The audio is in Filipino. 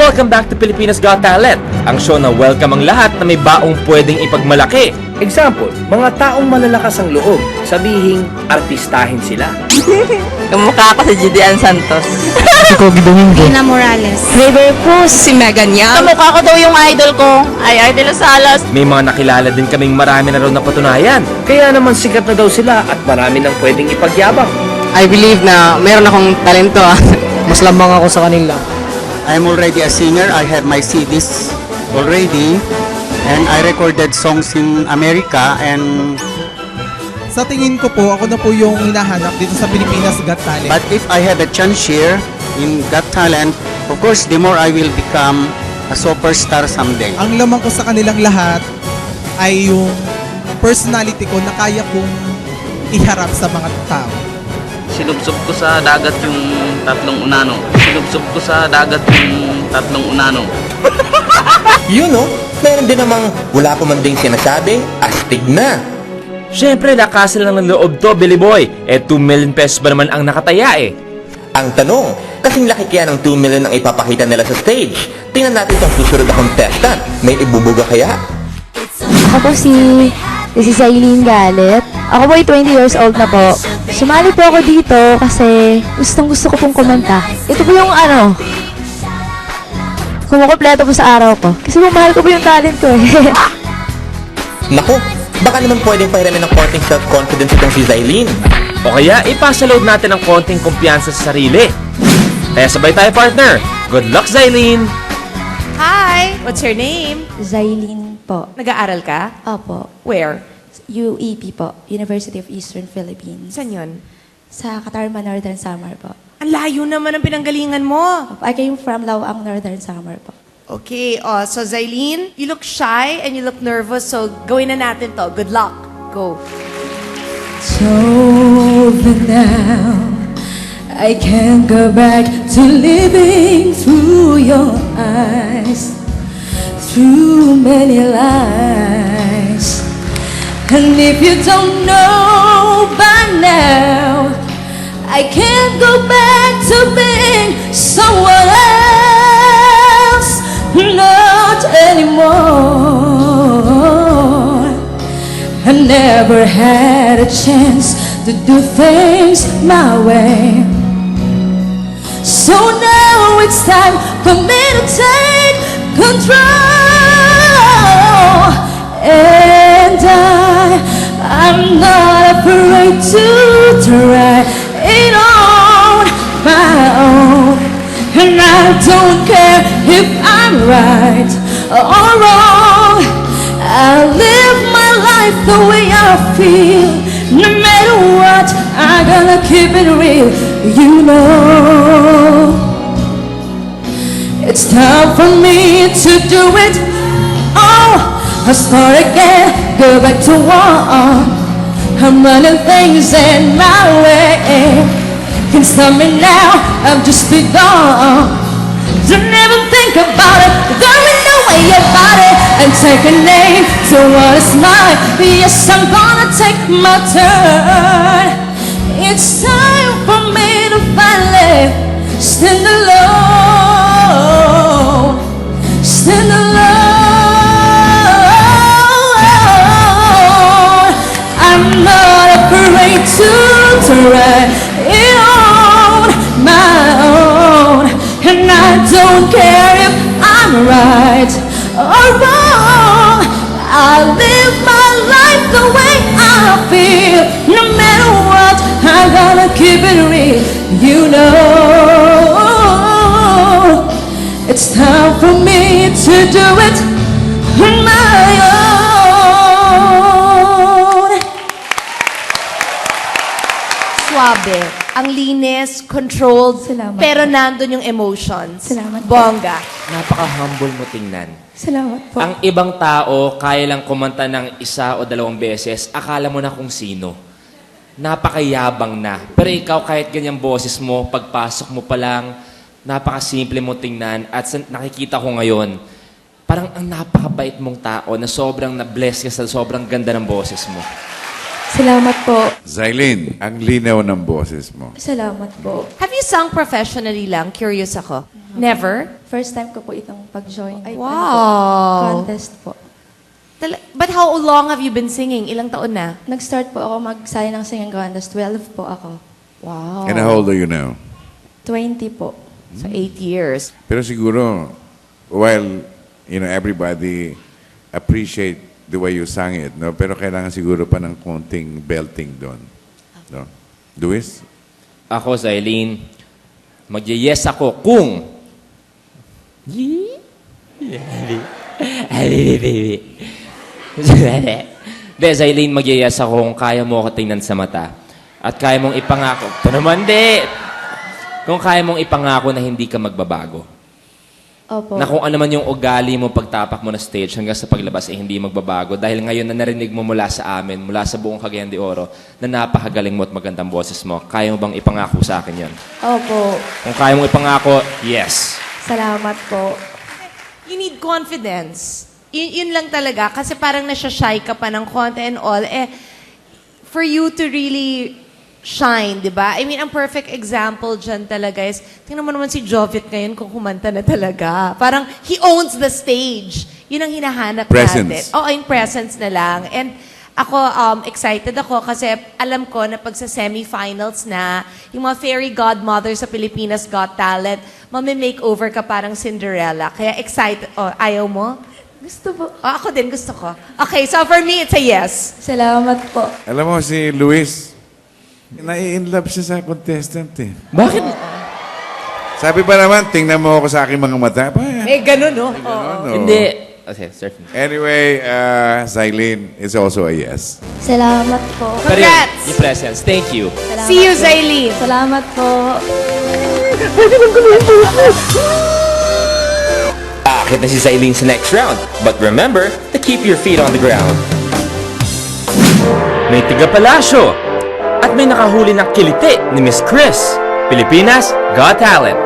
Welcome back to Pilipinas Got Talent, ang show na welcome ang lahat na may baong pwedeng ipagmalaki. Example, mga taong malalakas ang loob, sabihing artistahin sila. Kamukha ko si Gideon Santos. Si Kobe Domingo. Tina Morales. River Cruz. Si Megan Young. Kamukha ko daw yung idol ko. Ay Idol Salas. May mga nakilala din kaming marami na raw napatunayan. Kaya naman sikat na daw sila at marami nang pwedeng ipagyabang. I believe na meron akong talento. Mas lambang ako sa kanila. I'm already a singer. I have my CDs already. And I recorded songs in America and Sa tingin ko po, ako na po yung hinahanap dito sa Pilipinas Got Talent. but if I have a chance here in Got Talent, of course, the more I will become a superstar someday. Ang lamang ko sa kanilang lahat ay yung personality ko na kaya kong iharap sa mga tao. Sinubsob ko sa dagat yung tatlong unano. Sinubsob ko sa dagat yung tatlong unano. Yun no, meron din namang wala pa man ding sinasabi, astig na. Siyempre, lakasan lang ng loob to, Billy Boy. 2 million pesos ba naman ang nakataya eh? Ang tanong, kasing laki kaya ng 2 million ang ipapakita nila sa stage? Tingnan natin itong susunod na contestant. May ibubuga kaya? Ako po si Zailene Galit. Ako po ay 20 years old na po. Sumali po ako dito kasi gusto ko pong kumanta. Ito po yung kumukompleto po sa araw ko. Kasi mahal ko po yung talent ko eh. Naku, baka naman pwedeng pahiramin ng konting self-confidence itong si Zailene. O kaya, ipasa-load natin ng konting kumpiyansa sa sarili. Kaya sabay tayo, partner. Good luck, Zailene! Hi! What's your name? Zailene po. Nag-aaral ka? Opo. Where? UEP po. University of Eastern Philippines. Saan yun? Sa Katarma, Northern Samar po. Ang layo naman ang pinanggalingan mo. I came from Lawang, Northern Samar po. Okay, so Zailene, you look shy and you look nervous, so gawin na natin to. Good luck. Go. So now I can't go back to living through your eyes, through many lies. And if you don't know by now, I can't go back to being someone else, not anymore. I never had a chance to do things my way. So now it's time for me to take control. And I'm not afraid to try it on my own. And I don't care if I'm right or wrong. I live my life the way I feel. No matter what, I'm gonna keep it real. You know, it's time for me to do it. Oh, I'll start again, go back to one. I'm running things in my way. Can't stop me now, I've just begun. Don't ever think about it, don't know where your body and take a name to what is mine. Yes, I'm gonna take my turn. It's time for me to finally stand alone. Stand alone. I'm not afraid to try it on my own. And I don't care if I'm right or wrong. I live my life the way I feel. No matter what, I'm gonna keep it real. You know, it's time for me to do it on my own. Suabe. Ang linis, controlled, Salamat. pero nandun yung emotions. Salamat po. Bongga. Napaka-humble mo tingnan. Salamat po. Ang ibang tao, kaya lang kumanta ng 1 o 2 beses, akala mo na kung sino. Napakayabang na. Pero ikaw, kahit ganyang boses mo, pagpasok mo pa lang, napakasimple mo tingnan. At nakikita ko ngayon, parang ang napakabait mong tao na sobrang na-bless ka sa sobrang ganda ng boses mo. Salamat po. Zailene, ang linaw ng boses mo. Salamat po. Have you sung professionally lang? Curious ako. Never? First time ko po itong pag-join. Ay, Wow. contest po. But how long have you been singing? Ilang taon na? Nag-start po ako magsali ng singing contest. 12 po ako. Wow. And how old are you now? 20 po. So 8 years. Pero siguro, while, everybody appreciate the way you sang it, no? Pero kailangan siguro pa ng konting belting doon. No? Luis? Ako, Zailin, magye-yes ako kung... Hindi, Zailin, mag-yes ako kung kaya mo ako tingnan sa mata. At kaya mong ipangako. Ito naman, di! Kung kaya mong ipangako na hindi ka magbabago. Opo. Na kung ano man yung ugali mo pagtapak mo na stage hanggang sa paglabas ay hindi magbabago. Dahil ngayon na narinig mo mula sa amin, mula sa buong Cagayan de Oro, na napakagaling mo at magandang boses mo. Kaya mo bang ipangako sa akin yan? Opo. Kung kaya mong ipangako, yes. Salamat po. You need confidence. Yun lang talaga. Kasi parang nasya-shy ka pa ng konti and all. For you to really shine, di ba? I mean, ang perfect example dyan talaga is, tingnan mo naman si Joviet ngayon kung kumanta na talaga. Parang, he owns the stage. Yun ang hinahanap Presence. natin. Oo, yung presence na lang. And ako, excited ako kasi alam ko na pag sa semifinals na, yung mga fairy godmothers sa Pilipinas Got Talent, mami-makeover ka parang Cinderella. Kaya excited. Oh, ayaw mo? Gusto po. Oh, ako din, gusto ko. Okay, so for me, it's a yes. Salamat po. Alam mo, si Luis, nai-inlove siya sa contestant eh. Bakit? Sabi pa naman, tingnan mo ako sa aking mga mata. Eh, ganun, no? Ano? Hindi. Okay, certainly. Anyway, Zailin is also a yes. Salamat po. Pero yun, Congrats! yung presence. Thank you. Salamat See you, po. Zailin. Salamat po. Aakit na si Zailin sa next round. But remember to keep your feet on the ground. May tiga-palasyo. At may nakahuli ng kiliti ni Miss Chris. Pilipinas Got Talent.